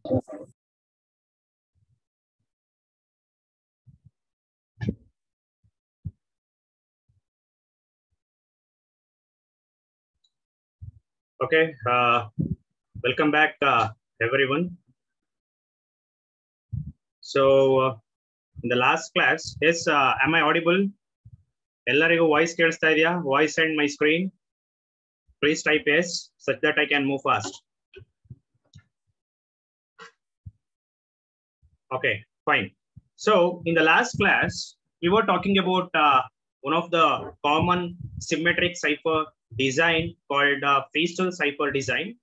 Okay, welcome back, everyone. So, in the last class, yes, am I audible? Ellarigu voice kelsta idya? Voice and my screen. Please type yes, such that I can move fast. Okay, fine. So, in the last class, we were talking about one of the common symmetric cipher design called Feistel cipher design.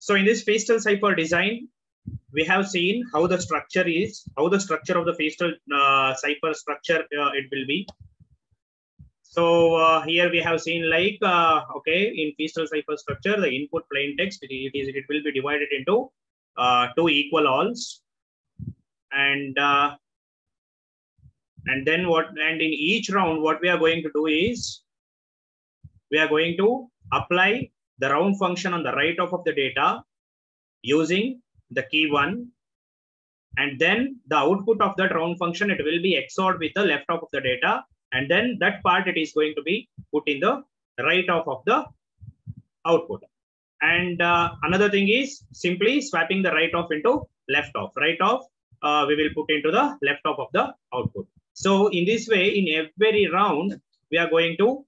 So, in this Feistel cipher design, we have seen how the structure is, how the structure of the Feistel cipher structure it will be. So here we have seen like, okay, in Feistel cipher structure, the input plain text, it will be divided into two equal alls. And then and in each round, what we are going to do is, we are going to apply the round function on the right of the data using the key 1. And then the output of that round function, it will be XORed with the left of the data. And then that part, it is going to be put in the right of the output. And another thing is simply swapping the right of into left of. Right of, we will put into the left of the output. So in this way, in every round, we are going to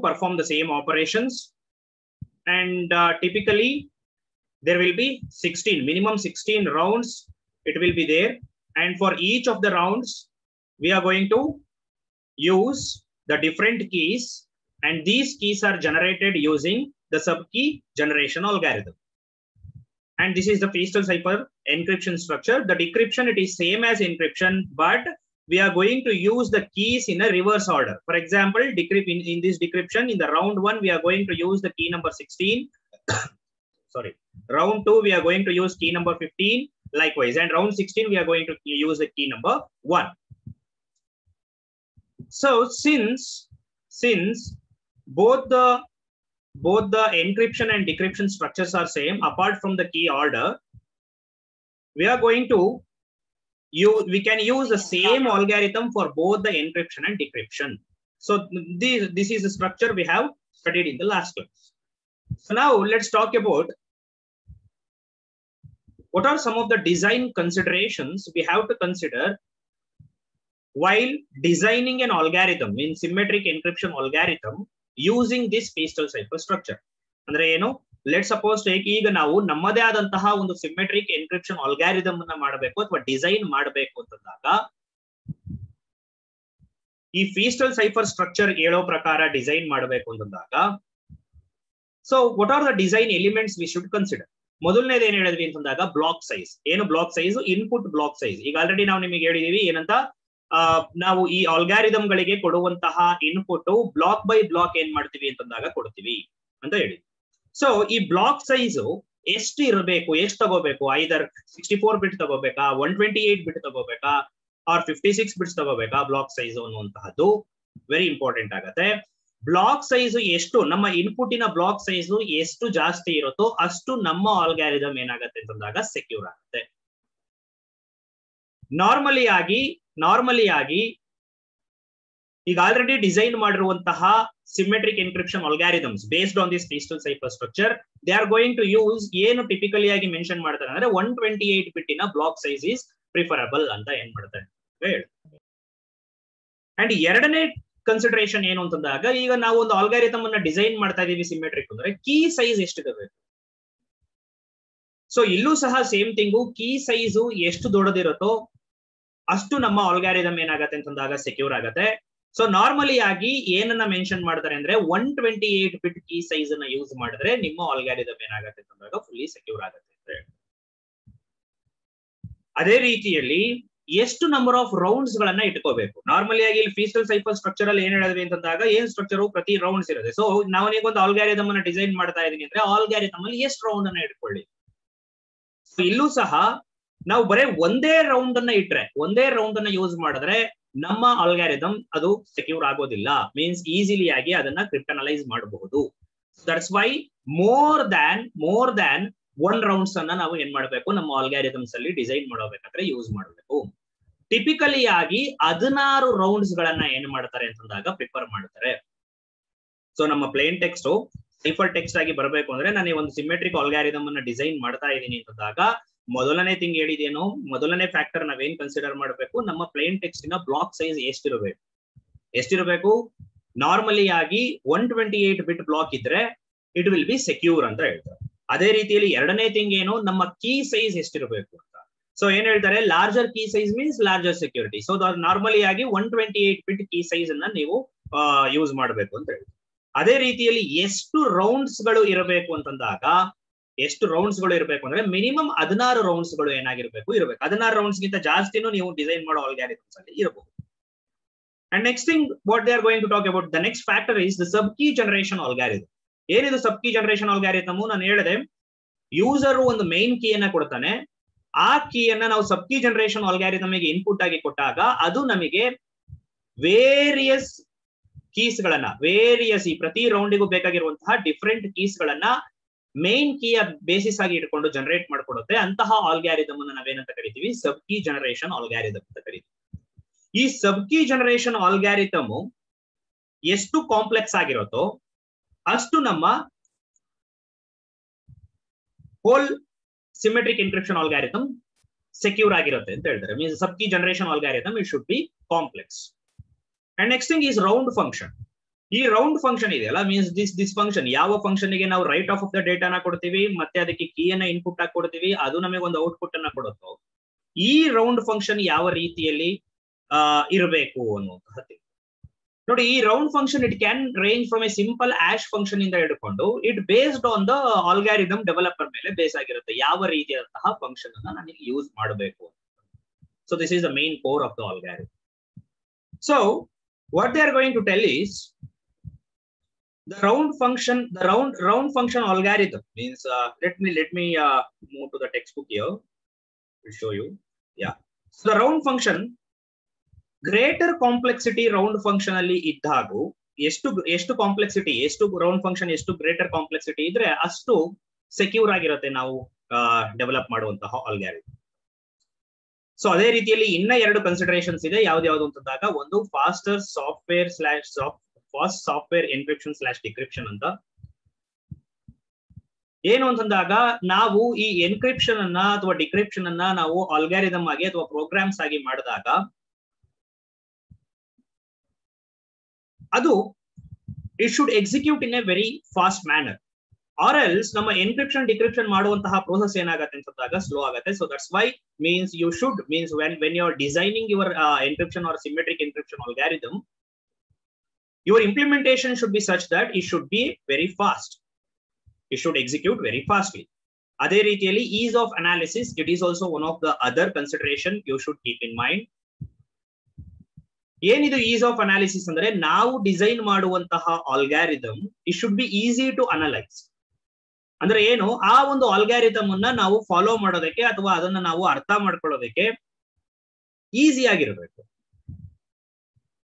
perform the same operations. And typically, there will be 16, minimum 16 rounds, it will be there. And for each of the rounds, we are going to use the different keys, and these keys are generated using the subkey generation algorithm. And this is the Feistel cipher encryption structure. The decryption, it is same as encryption, but we are going to use the keys in a reverse order. For example, in this decryption, in the round 1, we are going to use the key number 16. Sorry. Round 2, we are going to use key number 15. Likewise, and round 16, we are going to use the key number 1. So since both the encryption and decryption structures are same, apart from the key order, we are going to we can use the same algorithm for both the encryption and decryption. So this is the structure we have studied in the last class. So now let's talk about what are some of the design considerations we have to consider while designing an algorithm in symmetric encryption algorithm using this Feistel cipher structure. Andre eno, let's suppose take ಈಗ ನಾವು ನಮ್ಮದೇ ಆದಂತಹ ಒಂದು symmetric encryption algorithm ಅನ್ನು ಮಾಡಬೇಕು ಅಥವಾ design ಮಾಡಬೇಕು ಅಂತಂದಾಗ ಈ Feistel cipher ಸ್ಟ್ರಕ್ಚರ್ ಹೇಳೋ ಪ್ರಕಾರ ಡಿಸೈನ್ ಮಾಡಬೇಕು ಅಂತಂದಾಗ, so what are the design elements we should consider? ಮೊದಲನೇದು ಏನ್ ಹೇಳಿದ್ವಿ ಅಂತಂದಾಗ ಬ್ಲಾಕ್ ಸೈಜ್. ಏನು block size? Input block size. ಈಗ ಆಲ್ರೆಡಿ ನಾವು ನಿಮಗೆ ಹೇಳಿದೀವಿ ಏನಂತ, ನಾವು ಈ ಆಲ್ಗಾರಿದಮ್ ಗಳಿಗೆ ಕೊಡುವಂತಹ ಇನ್ಪುಟ್ ಬ್ಲಾಕ್ ಬೈ ಬ್ಲಾಕ್ ಏನ್ ಮಾಡ್ತೀವಿ ಅಂತಂದಾಗ ಕೊಡ್ತೀವಿ ಅಂತ ಹೇಳಿ. ಸೊ ಈ ಬ್ಲಾಕ್ ಸೈಜ್ ಎಷ್ಟು ಇರಬೇಕು, ಎಷ್ಟು ತಗೋಬೇಕು, ಐದರ್ 64 ಬಿಟ್ ತಗೋಬೇಕಾ, 128 ಬಿಟ್ ತಗೋಬೇಕಾ, ಆರ್ 56 ಬಿಟ್ಸ್ ತಗೋಬೇಕಾ ಬ್ಲಾಕ್ ಸೈಜ್ ಅನ್ನುವಂತಹದ್ದು ವೆರಿ ಇಂಪಾರ್ಟೆಂಟ್ ಆಗತ್ತೆ. ಬ್ಲಾಕ್ ಸೈಜ್ ಎಷ್ಟು, ನಮ್ಮ ಇನ್ಪುಟಿನ ಬ್ಲಾಕ್ ಸೈಜ್ ಎಷ್ಟು ಜಾಸ್ತಿ ಇರುತ್ತೋ ಅಷ್ಟು ನಮ್ಮ ಆಲ್ಗಾರಿದಮ್ ಏನಾಗತ್ತೆ ಅಂತಂದಾಗ ಸೆಕ್ಯೂರ್ ಆಗುತ್ತೆ. ನಾರ್ಮಲಿ ಆಗಿ ಈಗ ಆಲ್ರೆಡಿ ಡಿಸೈನ್ ಮಾಡಿರುವಂತಹ symmetric encryption algorithms based on this Feistel cipher structure, they are going to use, ಏನು ಟಿಪಿಕಲಿ ಆಗಿ ಮೆನ್ಷನ್ ಮಾಡ್ತಾರೆ ಅಂದ್ರೆ 128 ಬಿಟ್ಟಿನ ಬ್ಲಾಕ್ ಸೈಜ್ ಇಸ್ ಪ್ರಿಫರಬಲ್ ಅಂತ ಏನ್ ಮಾಡ್ತಾರೆ ಹೇಳಿ. ಅಂಡ್ ಎರಡನೇ ಕನ್ಸಿಡರೇಷನ್ ಏನು ಅಂತಂದಾಗ, ಈಗ ನಾವು ಒಂದು ಆಲ್ಗಾರಿದಮ್ ಅನ್ನ ಡಿಸೈನ್ ಮಾಡ್ತಾ ಇದೀವಿ ಸಿಮೆಟ್ರಿಕ್ ಅಂದ್ರೆ ಕೀ ಸೈಜ್ ಎಷ್ಟಿರಬೇಕು. ಸೊ ಇಲ್ಲೂ ಸಹ ಸೇಮ್ ಥಿಂಗು, ಕೀ ಸೈಜು ಎಷ್ಟು ದೊಡ್ಡದಿರುತ್ತೋ ಅಷ್ಟು ನಮ್ಮ ಆಲ್ಗಾರಿದಮ್ ಏನಾಗತ್ತೆ ಅಂತಂದಾಗ ಸೆಕ್ಯೂರ್ ಆಗತ್ತೆ. ಸೊ ನಾರ್ಮಲಿ ಆಗಿ ಏನನ್ನ ಮೆನ್ಷನ್ ಮಾಡ್ತಾರೆ ಅಂದ್ರೆ 128 ಬಿಟ್ ಕೀ ಸೈಜ್ ಅನ್ನ ಯೂಸ್ ಮಾಡಿದ್ರೆ ನಿಮ್ಮ ಆಲ್ಗಾರಿದಮ್ ಏನಾಗತ್ತೆ ಅಂತಂದಾಗ ಫುಲ್ಲಿ ಸೆಕ್ಯೂರ್ ಆಗತ್ತೆ ಅಂತ ಹೇಳಿ. ಅದೇ ರೀತಿಯಲ್ಲಿ ಎಷ್ಟು ನಂಬರ್ ಆಫ್ ರೌಂಡ್ಸ್ ಗಳನ್ನ ಇಟ್ಕೋಬೇಕು. ನಾರ್ಮಲಿ ಆಗಿ ಇಲ್ಲಿ Feistel cipher ಸ್ಟ್ರಕ್ಚರ್ ಅಲ್ಲಿ ಏನ್ ಹೇಳಿದ್ವಿ ಅಂತಂದಾಗ, ಏನ್ ಸ್ಟ್ರಕ್ಚರ್ ಪ್ರತಿ ರೌಂಡ್ಸ್ ಇರುತ್ತೆ. ಸೊ ನಾವು ಒಂದು ಆಲ್ಗಾರಿದಮ್ ಅನ್ನ ಡಿಸೈನ್ ಮಾಡ್ತಾ ಇದೀನಿ ಅಂದ್ರೆ ಆಲ್ಗಾರಿದಮ್ ಅಲ್ಲಿ ಎಷ್ಟು ರೌಂಡ್ ಅನ್ನ ಇಟ್ಕೊಳ್ಳಿ. ಇಲ್ಲೂ ಸಹ ನಾವು ಬರೀ ಒಂದೇ ರೌಂಡ್ ಅನ್ನ ಯೂಸ್ ಮಾಡಿದ್ರೆ ನಮ್ಮ ಆಲ್ಗಾರಿದಮ್ ಅದು ಸೆಕ್ಯೂರ್ ಆಗೋದಿಲ್ಲ. ಮೀನ್ಸ್ ಈಸಿಲಿ ಆಗಿ ಅದನ್ನ ಕ್ರಿಪ್ಟನಲೈಸ್ ಮಾಡಬಹುದು. That's why more than one rounds ಅನ್ನ ನಾವು ಏನ್ ಮಾಡಬೇಕು, ನಮ್ಮ ಆಲ್ಗಾರಿಥಮ್ಸ್ ಅಲ್ಲಿ ಡಿಸೈನ್ ಮಾಡಬೇಕಾದ್ರೆ ಯೂಸ್ ಮಾಡಬೇಕು. ಟಿಪಿಕಲಿ ಆಗಿ 16 ರೌಂಡ್ಸ್ ಗಳನ್ನ ಏನ್ ಮಾಡ್ತಾರೆ ಅಂತಂದಾಗ ಪ್ರಿಫರ್ ಮಾಡ್ತಾರೆ. ಸೊ ನಮ್ಮ ಪ್ಲೇನ್ ಟೆಕ್ಸ್ಟ್ ಸೈಫರ್ ಟೆಕ್ಸ್ಟ್ ಆಗಿ ಬರಬೇಕು ಅಂದ್ರೆ ನಾನು ಒಂದು ಸಿಮೆಟ್ರಿಕ್ ಆಲ್ಗಾರಿಥಮ್ ಅನ್ನ ಡಿಸೈನ್ ಮಾಡ್ತಾ ಇದ್ದೀನಿ ಅಂತಂದಾಗ ಮೊದಲನೇ ಥಿಂಗ್ ಹೇಳಿದೇನು, ಮೊದಲನೇ ಫ್ಯಾಕ್ಟರ್ ನಾವೇನ್ ಕನ್ಸಿಡರ್ ಮಾಡಬೇಕು, ನಮ್ಮ ಪ್ಲೇನ್ ಟೆಕ್ಸ್ಟ್ ನ ಬ್ಲಾಕ್ ಸೈಜ್ ಎಷ್ಟಿರಬೇಕು. ನಾರ್ಮಲಿ ಆಗಿ 128 ಬಿಟ್ ಬ್ಲಾಕ್ ಇದ್ರೆ ಇಟ್ ವಿಲ್ ಬಿ ಸೆಕ್ಯೂರ್ ಅಂತ ಹೇಳ್ತಾರೆ. ಅದೇ ರೀತಿಯಲ್ಲಿ ಎರಡನೇ ಥಿಂಗ್ ಏನು, ನಮ್ಮ ಕೀ ಸೈಜ್ ಎಷ್ಟಿರಬೇಕು ಅಂತ. ಸೊ ಏನ್ ಹೇಳ್ತಾರೆ, larger key size means larger security. So normally ಆಗಿ 128 ಬಿಟ್ ಕೀ ಸೈಜ್ ಅನ್ನ ನೀವು ಯೂಸ್ ಮಾಡಬೇಕು ಅಂತ ಹೇಳ್ತಾರೆ. ಅದೇ ರೀತಿಯಲ್ಲಿ ಎಷ್ಟು ರೌಂಡ್ಸ್ ಗಳು ಇರಬೇಕು ಅಂತಂದಾಗ, ಎಷ್ಟು ರೌಂಡ್ಸ್ ಗಳು ಇರಬೇಕು ಅಂದ್ರೆ ಮಿನಿಮಮ್ 16 ರೌಂಡ್ಸ್ ಗಳು ಏನಾಗಿರ್ಬೇಕು ಇರಬೇಕು. 16 ರೌಂಡ್ಸ್ ಗಿಂತ ಜಾಸ್ತಿನೂ ನೀವು ಡಿಸೈನ್ ಮಾಡೋ ಆಲ್ಗಾರಿಥಮ್ಸ್ ಅಲ್ಲಿ ಇರಬಹುದು. And next thing what they are going to talk about, the next factor is the sub key generation algorithm. ಏನಿದು ಸಬ್ ಕೀ ಜನರೇಷನ್ ಆಲ್ಗಾರಿಥಮ್? ನಾನು ಹೇಳಿದೆ ಯೂಸರ್ ಒಂದು ಮೇನ್ ಕೀ ಅನ್ನ ಕೊಡ್ತಾನೆ, ಆ ಕೀಯನ್ನ ನಾವು ಸಬ್ ಕೀ ಜನರೇಷನ್ ಆಲ್ಗಾರಿಥಮ್ ಗೆ ಇನ್ಪುಟ್ ಆಗಿ ಕೊಟ್ಟಾಗ ಅದು ನಮಗೆ ವೇರಿಯಸ್ ಕೀಸ್ ಗಳನ್ನ, ವೇರಿಯಸ್ ಈ ಪ್ರತಿ ರೌಂಡಿಗೂ ಬೇಕಾಗಿರುವಂತಹ ಡಿಫರೆಂಟ್ ಕೀಸ್ ಗಳನ್ನ ಮೇನ್ ಕೀಯ ಬೇಸಿಸ್ ಆಗಿ ಇಟ್ಕೊಂಡು ಜನರೇಟ್ ಮಾಡ್ಕೊಡುತ್ತೆ. ಅಂತಹ ಆಲ್ಗಾರಿಥಮ್ ಅನ್ನ ನಾವೇನಂತ ಕರಿತೀವಿ, ಸಬ್ ಕೀ ಜನರೇಷನ್ ಆಲ್ಗಾರಿಥಮ್ ಅಂತ ಕರಿತೀವಿ. ಈ ಸಬ್ ಕೀ ಜನರೇಷನ್ ಆಲ್ಗಾರಿಥಮ್ ಎಷ್ಟು ಕಾಂಪ್ಲೆಕ್ಸ್ ಆಗಿರುತ್ತೋ ಅಷ್ಟು ನಮ್ಮ whole symmetric encryption algorithm secure ಆಗಿರುತ್ತೆ ಅಂತ ಹೇಳ್ತಾರೆ. Means sub key generation algorithm it should be complex. And next thing is round function. ಈ ರೌಂಡ್ ಫಂಕ್ಷನ್ ಇದೆಯಲ್ಲ, ಮೀನ್ಸ್ ದಿಸ್ ಫಂಕ್ಷನ್, ಯಾವ ಫಂಕ್ಷನ್ ಗೆ ನಾವು ರೈಟ್ ಆಫ್ ದ ಡೇಟಾನ ಕೊಡ್ತೀವಿ ಮತ್ತೆ ಅದಕ್ಕೆ ಕೀಯನ್ನ ಇನ್ಪುಟ್ ಆಗಿ ಕೊಡ್ತೀವಿ, ಅದು ನಮಗೆ ಒಂದು ಔಟ್ಪುಟ್ ಅನ್ನ ಕೊಡುತ್ತೋ, ಈ ರೌಂಡ್ ಫಂಕ್ಷನ್ ಯಾವ ರೀತಿಯಲ್ಲಿ ಇರಬೇಕು ಅನ್ನುವಂತಹ ನೋಡಿ. ಈ round function it can range from a simple hash function ಇಂದ ಹಿಡ್ಕೊಂಡು it based on the algorithm developer ಮೇಲೆ ಬೇಸ್ ಆಗಿರುತ್ತೆ, ಯಾವ ರೀತಿಯಾದಂತಹ ಫಂಕ್ಷನ್ ಅನ್ನ ನನಗೆ ಯೂಸ್ ಮಾಡಬೇಕು. So this is the main core of the algorithm. So what they are going to tell is the round function algorithm means let me move to the textbook here to show you. Yeah, so the round function greater complexity round function ಅಲ್ಲಿ ಇದ್ದಾಗೂ ಎಷ್ಟು complexity, ಎಷ್ಟು round function ಎಷ್ಟು greater complexity ಇದ್ರೆ ಅಷ್ಟು secure ಆಗಿರುತ್ತೆ ನಾವು develop ಮಾಡುವಂತಹ algorithm. So ಅದೇ ರೀತಿಯಲ್ಲಿ ಇನ್ನ ಎರಡು ಕನ್ಸಿಡರೇಷನ್ಸ್ ಇದೆ. ಯಾವ್ದು ಅಂತಂದಾಗ ಒಂದು ಫಾಸ್ಟ್ ಸಾಫ್ಟ್ವೇರ್ ಎನ್ಕ್ರಿಪ್ಷನ್ / ಡಿಕ್ರಿಪ್ಷನ್ ಅಂತ. ಏನು ಅಂತಂದಾಗ ನಾವು ಈ ಎನ್ಕ್ರಿಪ್ಷನ್ ಅನ್ನ ಅಥವಾ ಡಿಕ್ರಿಪ್ಷನ್ ಅನ್ನ ನಾವು ಆಲ್ಗಾರಿಥಮ್ ಆಗಿ ಅಥವಾ ಪ್ರೋಗ್ರಾಮ್ಸ್ ಆಗಿ ಮಾಡಿದಾಗ ಅದು it should execute in a very fast manner, or else ನಮ್ಮ ಎನ್ಕ್ರಿಪ್ಷನ್ ಡಿಕ್ರಿಪ್ಷನ್ ಮಾಡುವಂತಹ ಪ್ರೋಸೆಸ್ ಏನಾಗುತ್ತೆ ಅಂತಂದಾಗ ಸ್ಲೋ ಆಗುತ್ತೆ. So that's why means you should means when you are designing your encryption or symmetric encryption algorithm, your implementation should be such that it should be very fast, it should execute very fastly. Adhe reetiyalli ease of analysis, it is also one of the other consideration you should keep in mind. ಏನಿದು ease of analysis ಅಂದ್ರೆ, ನಾವು design ಮಾಡುವಂತಹ algorithm it should be easy to analyse. ಅಂದ್ರೆ ಏನು, ಆ ಒಂದು algorithm ಅನ್ನ ನಾವು ಫಾಲೋ ಮಾಡೋದಕ್ಕೆ ಅಥವಾ ಅದನ್ನ ನಾವು ಅರ್ಥ ಮಾಡ್ಕೊಳ್ಳೋದಕ್ಕೆ ಈಸಿ ಆಗಿರ್ಬೇಕು.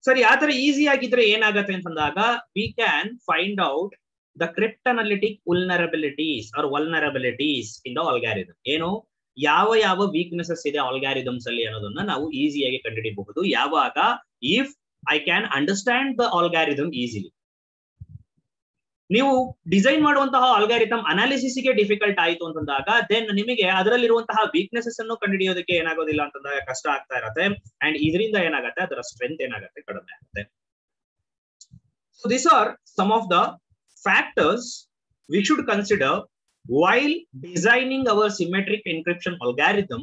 ಸರಿ, ಆತರ ಈಸಿ ಆಗಿದ್ರೆ ಏನಾಗತ್ತೆ ಅಂತಂದಾಗ we can find out the cryptanalytic vulnerabilities in the algorithm. ಏನು, ಯಾವ ವೀಕ್ನೆಸಸ್ ಇದೆ ಆಲ್ಗಾರಿಥಮ್ಸ್ ಅಲ್ಲಿ ಅನ್ನೋದನ್ನ ನಾವು ಈಸಿಯಾಗಿ ಕಂಡುಹಿಡಿಯಬಹುದು. ಯಾವಾಗ, if I can understand the algorithm easily. ನೀವು ಡಿಸೈನ್ ಮಾಡುವಂತಹ ಆಲ್ಗಾರಿಥಮ್ ಅನಾಲಿಸಿಸ್ ಗೆ ಡಿಫಿಕಲ್ಟ್ ಆಯ್ತು ಅಂತಂದಾಗ ದೆನ್ ನಿಮಗೆ ಅದರಲ್ಲಿರುವಂತಹ ವೀಕ್ನೆಸಸ್ ಅನ್ನು ಕಂಡುಹಿಡಿಯೋದಕ್ಕೆ ಏನಾಗೋದಿಲ್ಲ ಅಂತಂದಾಗ ಕಷ್ಟ ಆಗ್ತಾ ಇರತ್ತೆ. ಅಂಡ್ ಇದರಿಂದ ಏನಾಗುತ್ತೆ, ಅದರ ಸ್ಟ್ರೆಂತ್ ಏನಾಗುತ್ತೆ, ಕಡಿಮೆ ಆಗುತ್ತೆ. So this are some of the factors we should consider while designing our symmetric encryption algorithm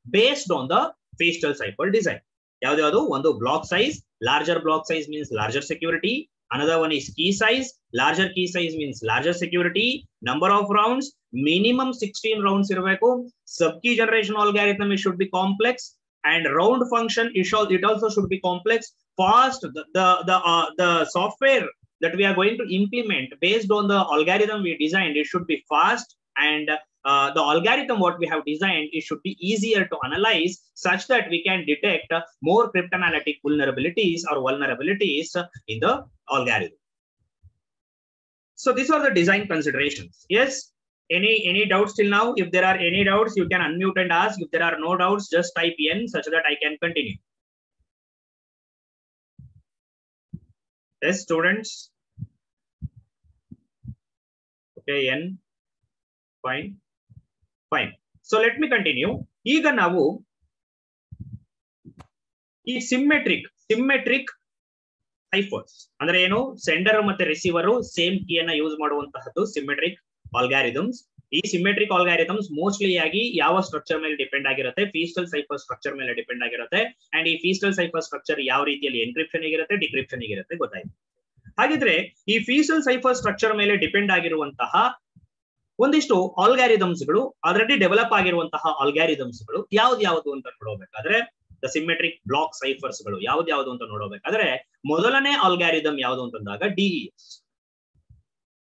based on the Feastel cipher design. ಯಾವ್ದು, ಒಂದು block size, larger block size means larger security. Another one is key size. Larger key size means larger security. Number of rounds, minimum 16 rounds irbeku. Sub key generation algorithm it should be complex, and round function it also should be complex. Fast, the software that we are going to implement based on the algorithm we designed, it should be fast, and the algorithm what we have designed, it should be easier to analyze such that we can detect more cryptanalytic vulnerabilities in the algorithm. So these are the design considerations. Yes, any doubts till now? If there are any doubts, you can unmute and ask. If there are no doubts, just type N such that I can continue. Yes, students. Okay, N. Fine. Fine. So let me continue. ಈಗ ನಾವು ಈ symmetric ಸೈಫರ್ಸ್ ಅಂದ್ರೆ ಏನು, sender ಮತ್ತೆ receiver same ಕೀಯನ್ನ use ಮಾಡುವಂತಹದ್ದು symmetric ಆಲ್ಗಾರಿದಮ್ಸ್. ಈ symmetric ಆಲ್ಗಾರಿದಮ್ಸ್ mostly ಆಗಿ ಯಾವ ಸ್ಟ್ರಕ್ಚರ್ ಮೇಲೆ ಡಿಪೆಂಡ್ ಆಗಿರುತ್ತೆ, ಫೀಸ್ಟಲ್ ಸೈಫರ್ ಸ್ಟ್ರಕ್ಚರ್ ಮೇಲೆ ಡಿಪೆಂಡ್ ಆಗಿರುತ್ತೆ. ಅಂಡ್ ಈ ಫೀಸ್ಟಲ್ ಸೈಫರ್ ಸ್ಟ್ರಕ್ಚರ್ ಯಾವ ರೀತಿಯಲ್ಲಿ ಎನ್ಕ್ರಿಪ್ಷನ್ ಇರುತ್ತೆ, ಡಿಕ್ರಿಪ್ಷನ್ ಇರುತ್ತೆ ಗೊತ್ತಾಯ್ತು. ಹಾಗಿದ್ರೆ ಈ ಫೀಸ್ಟಲ್ ಸೈಫರ್ ಸ್ಟ್ರಕ್ಚರ್ ಮೇಲೆ ಡಿಪೆಂಡ್ ಆಗಿರುವಂತಹ ಒಂದಿಷ್ಟು ಆಲ್ಗಾರಿದಮ್ಸ್ ಗಳು, ಆಲ್ರೆಡಿ ಡೆವಲಪ್ ಆಗಿರುವಂತಹ ಆಲ್ಗಾರಿದಮ್ಸ್ ಗಳು ಯಾವ್ದು ಅಂತ ನೋಡಬೇಕಾದ್ರೆ, ದ ಸಿಮ್ಮೆಟ್ರಿಕ್ ಬ್ಲಾಕ್ ಸೈಫರ್ಸ್ ಗಳು ಯಾವ್ದು ಅಂತ ನೋಡಬೇಕಾದ್ರೆ, ಮೊದಲನೇ ಆಲ್ಗಾರಿದಮ್ ಯಾವುದು ಅಂತಂದಾಗ DES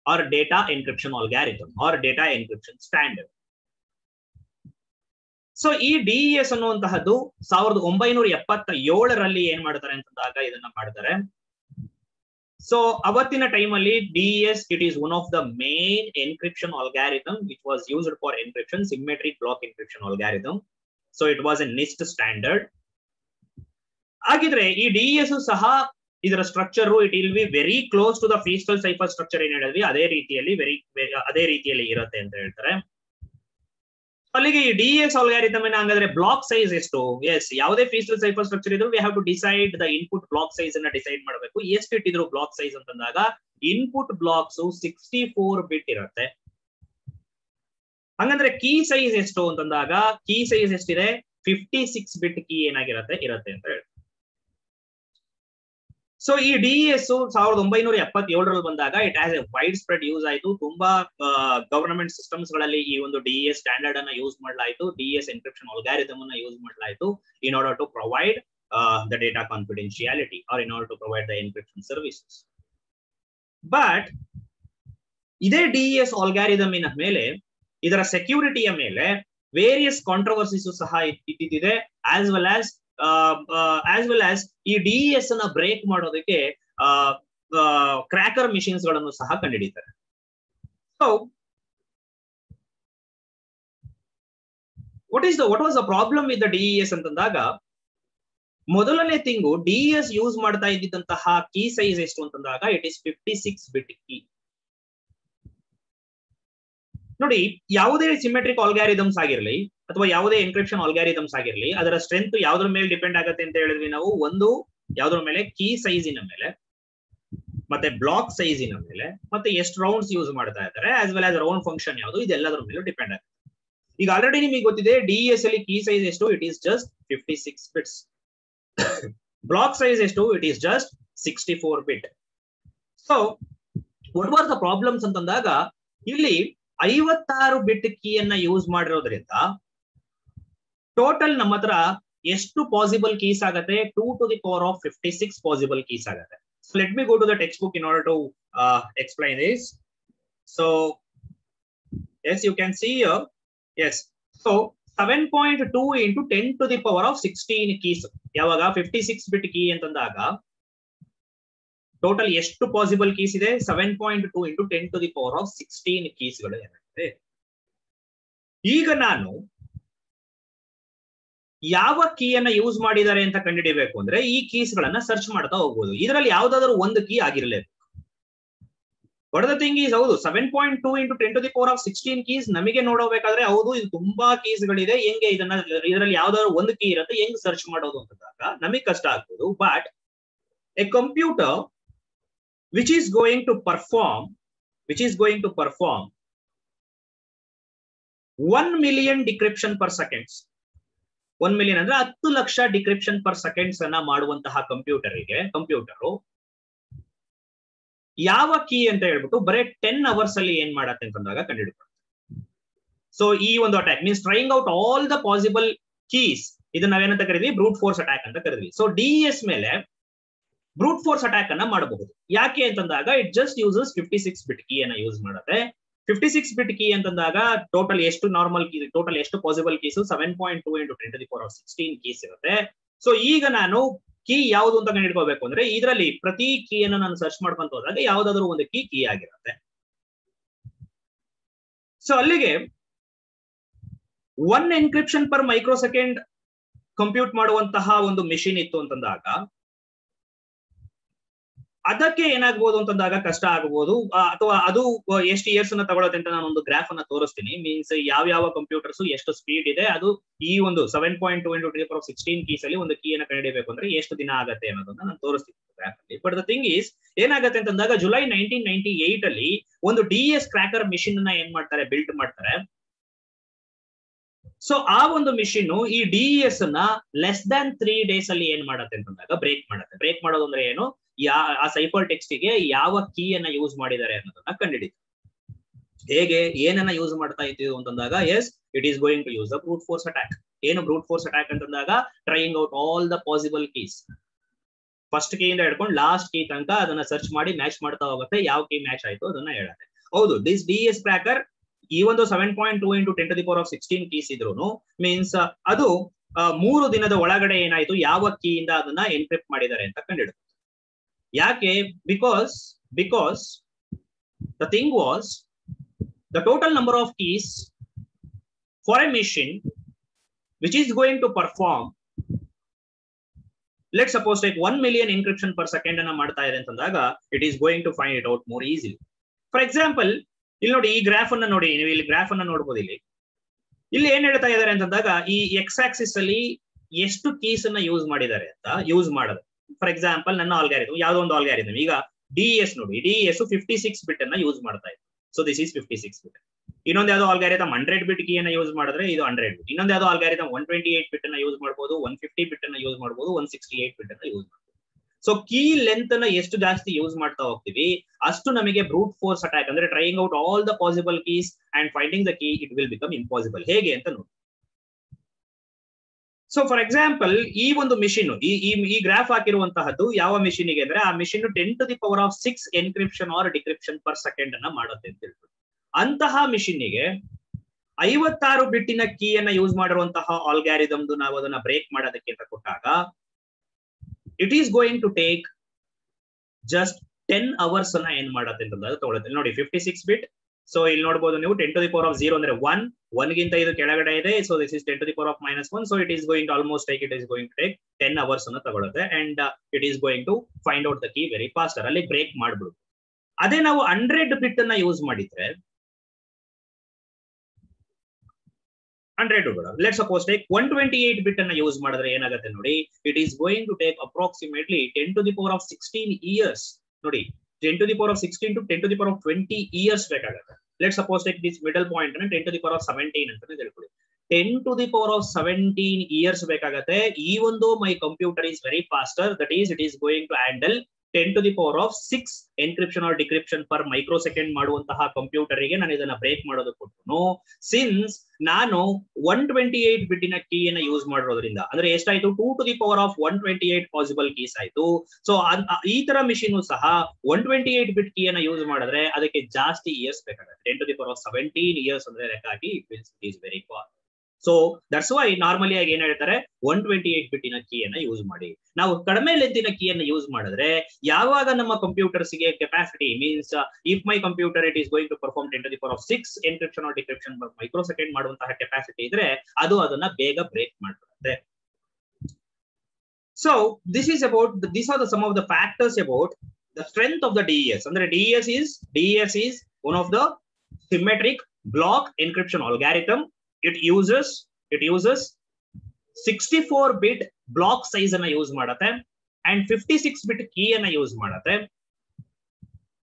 or data encryption algorithm or data encryption standard. So ಈ DES ಅನ್ನುವಂತಹದ್ದು 1977ರಲ್ಲಿ ಏನ್ ಮಾಡ್ತಾರೆ ಅಂತಂದಾಗ ಇದನ್ನ ಮಾಡ್ತಾರೆ. ಸೊ ಅವತ್ತಿನ ಟೈಮ್ ಅಲ್ಲಿ DES, it is one of the main encryption algorithm which was used for encryption, symmetric block encryption algorithm. So it was a NIST standard. ಹಾಗಿದ್ರೆ ಈ DES ಸಹ ಇದರ structure it will be very close to the Feistel cipher structure ಏನ್ ಹೇಳಿದ್ವಿ ಅದೇ ರೀತಿಯಲ್ಲಿ ಇರುತ್ತೆ ಅಂತ ಹೇಳ್ತಾರೆ. ಅಲ್ಲಿಗೆ ಈ DES ಆಲ್ಗಾರಿದಮ್ ಹಂಗಾದ್ರೆ ಬ್ಲಾಕ್ ಸೈಜ್ ಎಷ್ಟು? ಎಸ್, ಯಾವುದೇ ಫೀಸ್ಟಲ್ ಸೈಫರ್ ಸ್ಟ್ರಕ್ಚರ್ ಇದ್ರು we have to decide the input block size ಅನ್ನ ಡಿಸೈಡ್ ಮಾಡಬೇಕು. ಎಷ್ಟು ಇಟ್ಟಿದ್ರು ಬ್ಲಾಕ್ ಸೈಜ್ ಅಂತಂದಾಗ ಇನ್ಪುಟ್ ಬ್ಲಾಕ್ಸ್ 64 ಬಿಟ್ ಇರುತ್ತೆ. ಹಂಗಂದ್ರೆ ಕೀ ಸೈಜ್ ಎಷ್ಟು ಅಂತಂದಾಗ ಕೀ ಸೈಜ್ ಎಷ್ಟಿದೆ? 56 ಬಿಟ್ ಕೀ ಇರುತ್ತೆ ಅಂತ ಹೇಳಿ. ಸೊ ಈ DES 1977ರಲ್ಲಿ ಬಂದಾಗ it has a widespread use ಆಯ್ತು. ತುಂಬಾ ಗವರ್ನಮೆಂಟ್ ಸಿಸ್ಟಮ್ಸ್ ಗಳಲ್ಲಿ ಈ ಒಂದು DES ಸ್ಟ್ಯಾಂಡರ್ಡ್ ಅನ್ನ ಯೂಸ್ ಮಾಡಲಾಯಿತು, DES ಎನ್ಕ್ರಿಪ್ಷನ್ ಆಲ್ಗಾರಿದಮ್ ಅನ್ನ ಯೂಸ್ ಮಾಡಲಾಯಿತು in order to provide the data confidentiality or in order to provide the encryption services. But ಇದೇ DES ಆಲ್ಗಾರಿದಮ್ ಮೇಲೆ, ಇದರ ಸೆಕ್ಯೂರಿಟಿಯ ಮೇಲೆ ವೇರಿಯಸ್ ಕಾಂಟ್ರವರ್ಸಿಸ್ ಸಹ ಇದ್ದಿದೆ. ಆಸ್ ವೆಲ್ ಆಸ್ ಈ DES ಅನ್ನ ಬ್ರೇಕ್ ಮಾಡೋದಕ್ಕೆ ಕ್ರ್ಯಾಕರ್ ಮಿಷಿನ್ಸ್ ಗಳನ್ನು ಸಹ ಕಂಡುಹಿಡಿತಾರೆ. So what was the problem with the DES ಅಂತಂದಾಗ, ಮೊದಲನೇ ತಿಂಗು DES ಯೂಸ್ ಮಾಡ್ತಾ ಇದ್ದಂತಹ ಕೀ ಸೈಜ್ ಎಷ್ಟು ಅಂತಂದಾಗ ಇಟ್ ಇಸ್ 56 ಬಿಟ್ ಕೀ. ನೋಡಿ, ಯಾವುದೇ ಸಿಮೆಟ್ರಿಕ್ ಆಲ್ಗಾರಿದಮ್ಸ್ ಆಗಿರಲಿ ಅಥವಾ ಯಾವುದೇ ಎನ್ಕ್ರಿಪ್ಷನ್ ಆಲ್ಗಾರಿದಮ್ಸ್ ಆಗಿರಲಿ, ಅದರ ಸ್ಟ್ರೆಂತ್ ಯಾವ್ದ್ರ ಮೇಲೆ ಡಿಪೆಂಡ್ ಆಗುತ್ತೆ ಅಂತ ಹೇಳಿದ್ವಿ ನಾವು. ಒಂದು ಯಾವ್ದ್ರ ಮೇಲೆ? ಕೀ ಸೈಜಿನ ಮೇಲೆ, ಮತ್ತೆ ಬ್ಲಾಕ್ ಸೈಜಿನ ಮೇಲೆ, ಮತ್ತೆ ಎಷ್ಟು ರೌಂಡ್ಸ್ ಯೂಸ್ ಮಾಡ್ತಾ ಇದ್ದಾರೆ, as well as round function ಯಾವುದು, ಇದೆಲ್ಲದ್ರ ಮೇಲೆ ಡಿಪೆಂಡ್ ಆಗುತ್ತೆ. ಈಗ ಆಲ್ರೆಡಿ ನಿಮಗೆ ಗೊತ್ತಿದೆ DES ಅಲ್ಲಿ ಕೀ ಸೈಜ್ ಎಷ್ಟು? It is just 56 bits. Block size ಎಷ್ಟು? It is just 64 bit. So what was the problems ಅಂತಂದಾಗ, ಇಲ್ಲಿ 56 ಬಿಟ್ ಕೀಯನ್ನ ಯೂಸ್ ಮಾಡಿರೋದ್ರಿಂದ ಟೋಟಲ್ ನಮ್ಮ ಹತ್ರ ಎಷ್ಟು ಪಾಸಿಬಲ್ ಕೀಸ್ ಆಗತ್ತೆ? 2 to the power of 56 possible keys ಆಗತ್ತೆ. So let me go to the textbook in order to explain this. So yes, you can see here. Yes, so 7.2 into 10 to the power of 16 keys. ಯಾವಾಗ 56 bit key ಅಂತಂದಾಗ total ಎಷ್ಟು possible keys ಇದೆ? 7.2 into 10 to the power of 16 keys ಗಳು ಏನಾಗುತ್ತೆ. ಈಗ ನಾನು ಯಾವ ಕೀಯನ್ನ use ಮಾಡಿದ್ದಾರೆ ಅಂತ ಕಂಡುಹಿಡಿಯಬೇಕು ಅಂದ್ರೆ ಈ ಕೀಸ್ ಗಳನ್ನ ಸರ್ಚ್ ಮಾಡ್ತಾ ಹೋಗ್ಬೋದು. ಇದರಲ್ಲಿ ಯಾವ್ದಾದ್ರು ಒಂದು ಕೀ ಆಗಿರಲೇಬೇಕು. ವಾಟ್ ದ ಥಿಂಗ್ ಈಸ್, ಹೌದು 7.2 into 10 to the power of 16 keys ನಮಗೆ ನೋಡಬೇಕಾದ್ರೆ ಹೌದು ಇದು ತುಂಬಾ ಕೀಸ್ ಗಳಿದೆ, ಹೆಂಗೆ ಇದರಲ್ಲಿ ಯಾವ್ದಾದ್ರು ಒಂದು ಕೀ ಇರುತ್ತೆ, ಹೆಂಗ್ ಸರ್ಚ್ ಮಾಡೋದು ಅಂತಂದಾಗ ನಮಗೆ ಕಷ್ಟ ಆಗ್ಬೋದು. But A computer which is going to perform 1 million decryption per seconds. 1 million ಅಂದ್ರೆ 10 ಲಕ್ಷ ಡಿಕ್ರಿಪ್ಷನ್ ಪರ್ ಸೆಕೆಂಡ್ಸ್ ಅನ್ನ ಮಾಡುವಂತಹ ಕಂಪ್ಯೂಟರು ಯಾವ ಕೀ ಅಂತ ಹೇಳ್ಬಿಟ್ಟು ಬರೀ 10 ಅವರ್ಸ್ ಅಲ್ಲಿ ಏನ್ ಮಾಡತ್ತೆ ಅಂತಂದಾಗ ಕಂಡುಹಿಡಿಯುತ್ತೆ. ಸೊ ಈ ಒಂದು attack means trying out all the possible keys, ಇದನ್ನ ನಾವೇನಂತ ಕರಿದ್ವಿ? ಬ್ರೂಟ್ ಫೋರ್ಸ್ ಅಟ್ಯಾಕ್ ಅಂತ ಕರಿದ್ವಿ. ಸೊ DES ಮೇಲೆ ಬ್ರೂಟ್ ಫೋರ್ಸ್ ಅಟ್ಯಾಕ್ ಅನ್ನ ಮಾಡಬಹುದು. ಯಾಕೆ ಅಂತಂದಾಗ it just uses 56 bit key ಅನ್ನ ಯೂಸ್ ಮಾಡುತ್ತೆ. 56 ಬಿಟ್ ಕೀ ಅಂತಂದಾಗ ಟೋಟಲ್ ಎಷ್ಟು ನಾರ್ಮಲ್ ಕೀ, ಟೋಟಲ್ ಎಷ್ಟು possible keys? 7.2 into 10 to the power of 16 keys ಇರುತ್ತೆ. ಸೊ ಈಗ ನಾನು ಕೀ ಯಾವುದು ಅಂತ ಕಂಡುಹಿಡ್ಕೋಬೇಕು ಅಂದ್ರೆ ಇದರಲ್ಲಿ ಪ್ರತಿ ಕೀಯನ್ನು ನಾನು ಸರ್ಚ್ ಮಾಡ್ಕೊಂತ ಹೋದಾಗ ಯಾವ್ದಾದ್ರು ಒಂದು ಕೀ ಆಗಿರುತ್ತೆ. ಸೊ ಅಲ್ಲಿಗೆ 1 encryption per micro second compute ಮಾಡುವಂತಹ ಒಂದು ಮಿಷಿನ್ ಇತ್ತು ಅಂತಂದಾಗ ಅದಕ್ಕೆ ಏನಾಗಬಹುದು ಅಂತಂದಾಗ ಕಷ್ಟ ಆಗಬಹುದು, ಅಥವಾ ಅದು ಎಷ್ಟು ಇಯರ್ಸ್ ಅನ್ನ ತಗೊಳುತ್ತೆ ಅಂತ ನಾನು ಒಂದು ಗ್ರಾಫ್ ಅನ್ನ ತೋರಿಸ್ತೀನಿ. ಮೀನ್ಸ್ ಯಾವ ಕಂಪ್ಯೂಟರ್ಸ್ ಎಷ್ಟು ಸ್ಪೀಡ್ ಇದೆ, ಅದು ಈ ಒಂದು 7.2 × 1016 ಕೀಸ್ ಅಲ್ಲಿ ಒಂದು ಕೀ ಅನ್ನ ಕಂಡುಹಿಡಿಯಬೇಕು ಅಂದ್ರೆ ಎಷ್ಟು ದಿನ ಆಗತ್ತೆ ಅನ್ನೋದನ್ನ ನಾನು ತೋರಿಸ್ತೀನಿ ಗ್ರಾಫ್ ಅಲ್ಲಿ. ಬಟ್ ದ ಥಿಂಗ್ ಈಸ್ ಏನಾಗತ್ತೆ ಅಂತಂದಾಗ ಜುಲೈ 1998 ಅಲ್ಲಿ ಒಂದು DS ಕ್ರ್ಯಾಕರ್ ಮಿಷಿನ್ ಅನ್ನ ಏನ್ ಮಾಡ್ತಾರೆ, ಬಿಲ್ಡ್ ಮಾಡ್ತಾರೆ. ಸೊ ಆ ಒಂದು ಮಿಷಿನ್ ಈ DES ಅನ್ನ ಲೆಸ್ ದ್ಯಾನ್ 3 days ಅಲ್ಲಿ ಏನ್ ಮಾಡತ್ತೆ ಅಂತಂದಾಗ ಬ್ರೇಕ್ ಮಾಡುತ್ತೆ. ಬ್ರೇಕ್ ಮಾಡೋದು ಅಂದ್ರೆ ಏನು, ಆ ಸೈಫರ್ ಟೆಕ್ಸ್ಟ್ ಗೆ ಯಾವ ಕೀ ಅನ್ನ ಯೂಸ್ ಮಾಡಿದ್ದಾರೆ ಅನ್ನೋದನ್ನ ಕಂಡುಹಿಡಿಯುತ್ತೆ. ಹೇಗೆ ಏನನ್ನ ಯೂಸ್ ಮಾಡ್ತಾ ಇದ್ದೀವಿ ಅಂತಂದಾಗ yes it is going to use the brute force attack. ಏನು ಬ್ರೂಟ್ ಫೋರ್ಸ್ ಅಟ್ಯಾಕ್ ಅಂತಂದಾಗ trying out all the possible keys, first key ಇಂದ ಹಿಡ್ಕೊಂಡು ಲಾಸ್ಟ್ ಕೀ ತನಕ ಅದನ್ನ ಸರ್ಚ್ ಮಾಡಿ ಮ್ಯಾಚ್ ಮಾಡ್ತಾ ಹೋಗುತ್ತೆ. ಯಾವ ಕೀ ಮ್ಯಾಚ್ ಆಯ್ತು ಅದನ್ನ ಹೇಳುತ್ತೆ. ಹೌದು, ದಿಸ್ DS ಕ್ರ್ಯಾಕರ್ ಈ ಒಂದು 7.2 × 1016 ಕೀಸ್ ಇದ್ರು ಮೀನ್ಸ್ ಅದು 3 ದಿನದ ಒಳಗಡೆ ಏನಾಯ್ತು, ಯಾವ ಕೀ ಇಂದ ಅದನ್ನ ಎನ್ಕ್ರಿಪ್ಟ್ ಮಾಡಿದ್ದಾರೆ ಅಂತ ಕಂಡುಹಿಡಿದು. ಯಾಕೆ, because the thing was the total number of keys for a machine which is going to perform, let's suppose like 1 million encryption per second ಅನ್ನ ಮಾಡ್ತಾ ಇದೆ ಅಂತಂದಾಗ it is going to find it out more easily. For example, ಇಲ್ಲಿ ನೋಡಿ, ಈ graph ಅನ್ನ ನೋಡಿ, ನೀವು ಇಲ್ಲಿ ಗ್ರಾಫ್ ಅನ್ನ ನೋಡಬಹುದು. ಇಲ್ಲಿ ಏನ್ ಹೇಳ್ತಾ ಇದ್ದಾರೆ ಅಂತಂದಾಗ ಈ ಎಕ್ಸ್ ಆಕ್ಸಿಸ್ ಅಲ್ಲಿ ಎಷ್ಟು ಕೀಸ್ ಅನ್ನ ಯೂಸ್ ಮಾಡಿದ್ದಾರೆ ಅಂತ ಯೂಸ್ ಮಾಡೋದು. ಫಾರ್ ಎಕ್ಸಾಂಪಲ್ ನನ್ನ ಆಲ್ಗಾರಿದಮ್, ಯಾವ್ದೋ ಒಂದು ಆಲ್ಗಾರಿದಮ್, ಈಗ DES ನೋಡಿ, DES 56 ಬಿಟ್ ಅನ್ನ ಯೂಸ್ ಮಾಡ್ತಾ ಇದೆ. ಸೊ ದಿಸ್ ಈಸ್ 56 ಬಿಟ್. ಇನ್ನೊಂದು ಯಾವ್ದೋ ಆಲ್ಗಾರಿದಮ್ 100 ಬಿಟ್ ಕೀ ಅನ್ನ ಯೂಸ್ ಮಾಡಿದ್ರೆ ಇದು 100 ಬಿಟ್. ಇನ್ನೊಂದು ಯಾವ್ದೋ ಆಲ್ಗಾರಿದಮ್ 128 ಬಿಟ್ ಅನ್ನ ಯೂಸ್ ಮಾಡಬಹುದು, 150 ಬಿಟ್ ಅನ್ನ ಯೂಸ್ ಮಾಡಬಹುದು, 168 ಬಿಟ್ ಅನ್ನ ಯೂಸ್ ಮಾಡಬಹುದು. ಸೊ ಕೀ ಲೆಂತ್ ಅನ್ನ ಎಷ್ಟು ಜಾಸ್ತಿ ಯೂಸ್ ಮಾಡ್ತಾ ಹೋಗ್ತೀವಿ ಅಷ್ಟು ನಮಗೆ ಬ್ರೂಟ್ ಫೋರ್ಸ್ ಅಟ್ಯಾಕ್ ಅಂದ್ರೆ trying out all the possible keys and finding the key it will become impossible. ಹೇಗೆ ಅಂತ ನೋಡಿ. ಸೊ ಫಾರ್ ಎಕ್ಸಾಂಪಲ್ ಈ ಒಂದು ಮಿಷಿನ್, ಈ ಗ್ರಾಫ್ ಹಾಕಿರುವಂತಹದ್ದು ಯಾವ ಮಿಷಿನ್ ಗೆ ಅಂದ್ರೆ ಆ machine 10⁶ encryption or decryption per second ಅನ್ನ ಮಾಡುತ್ತೆ ಅಂತ ಹೇಳ್ಬೋದು. ಅಂತಹ ಮಿಷಿನ್ ಗೆ 56 ಬಿಟ್ಟಿನ ಕೀ ಅನ್ನ ಯೂಸ್ ಮಾಡಿರುವಂತಹ ಆಲ್ಗಾರಿದಮ್ ನಾವು ಅದನ್ನ ಬ್ರೇಕ್ ಮಾಡೋದಕ್ಕೆ ಅಂತ ಕೊಟ್ಟಾಗ it is going to take just 10 hours ಅನ್ನ ಏನ್ ಮಾಡತ್ತೆ ಅಂತಂದ್ರೆ ತಗೊಳುತ್ತೆ. ನೋಡಿ 56 ಬಿಟ್. ಸೊ ಇಲ್ಲಿ ನೋಡಬಹುದು ನೀವು 10⁻0 ಅಂದ್ರೆ 1 ಗಿಂತ ಇದು ಕೆಳಗಡೆ ಇದೆ. So this is 10⁻⁻1. So it is going to almost take 10 hours ಅನ್ನ ತಗೊಳುತ್ತೆ and it is going to find out the key very faster. ಅಲ್ಲಿ ಬ್ರೇಕ್ ಮಾಡ್ಬಿಡುದು. ಅದೇ ನಾವು 100 ಬಿಟ್ ಅನ್ನ ಯೂಸ್ ಮಾಡಿದ್ರೆ 100 ಬೇಡ, ಲೆಟ್ಸ್ ಸಪೋಸ್ ಟೇಕ್ 128 ಬಿಟ್ ಅನ್ನ ಯೂಸ್ ಮಾಡಿದ್ರೆ ಏನಾಗುತ್ತೆ ನೋಡಿ, it is going to take approximately 10⁻16 years. ನೋಡಿ 10⁻16 to 10⁻20 ಇಯರ್ಸ್ ಬೇಕಾಗುತ್ತೆ. Let's suppose take this middle point ಅನ್ನ 10⁻17 ಅಂತ ತಿಳ್ಕೊಳ್ಳಿ. 10⁻17 ಇಯರ್ಸ್ ಬೇಕಾಗತ್ತೆ. Even though my computer is very faster, that is it is going to handle 10⁻6 encryption or decryption per micro second ಮಾಡುವಂತಹ computer ಗೆ ನಾನು ಇದನ್ನ ಬ್ರೇಕ್ ಮಾಡೋದು ಕೊಟ್ಟು, ಸಿನ್ಸ್ ನಾನು 128 ಬಿಟ್ಟಿನ ಕೀ ಅನ್ನ ಯೂಸ್ ಮಾಡಿರೋದ್ರಿಂದ ಅಂದ್ರೆ ಎಷ್ಟಾಯ್ತು, 2⁻128 ಪಾಸಿಬಲ್ ಕೀಸ್ ಆಯ್ತು. ಸೊ ಈ ತರ ಮಿಷಿನ್ ಸಹ 128 ಬಿಟ್ ಕೀ ಅನ್ನ ಯೂಸ್ ಮಾಡಿದ್ರೆ ಅದಕ್ಕೆ ಜಾಸ್ತಿ ಇಯರ್ಸ್ ಬೇಕಾಗುತ್ತೆ. 10⁻17 ಇಯರ್ಸ್ ಅಂದ್ರೆ ಲೆಕ್ಕ ಹಾಕಿ it is very far. So that's why normally ಆಗಿ ಏನ್ ಹೇಳ್ತಾರೆ, 128 ಬಿಟ್ಟಿನ ಕೀ ಅನ್ನ ಯೂಸ್ ಮಾಡಿ. ನಾವು ಕಡಿಮೆ ಲೆಂತಿನ ಕೀ ಅನ್ನ ಯೂಸ್ ಮಾಡಿದ್ರೆ ಯಾವಾಗ ನಮ್ಮ ಕಂಪ್ಯೂಟರ್ಸ್ ಗೆ capacity means if my computer it is going to perform 10⁻6 encryption or decryption micro second ಮಾಡುವಂತಹ ಕೆಪಾಸಿಟಿ ಇದ್ರೆ ಅದು ಅದನ್ನ ಬೇಗ ಬ್ರೇಕ್ ಮಾಡ್ಬಿಡುತ್ತೆ. So this is about these are the some of the factors about the strength of the DES. ಅಂದ್ರೆ DES is one of the symmetric block encryption algorithm. It uses 64-bit block size ಅನ್ನ use ಮಾಡುತ್ತೆ and 56-bit key ಅನ್ನ use ಮಾಡುತ್ತೆ.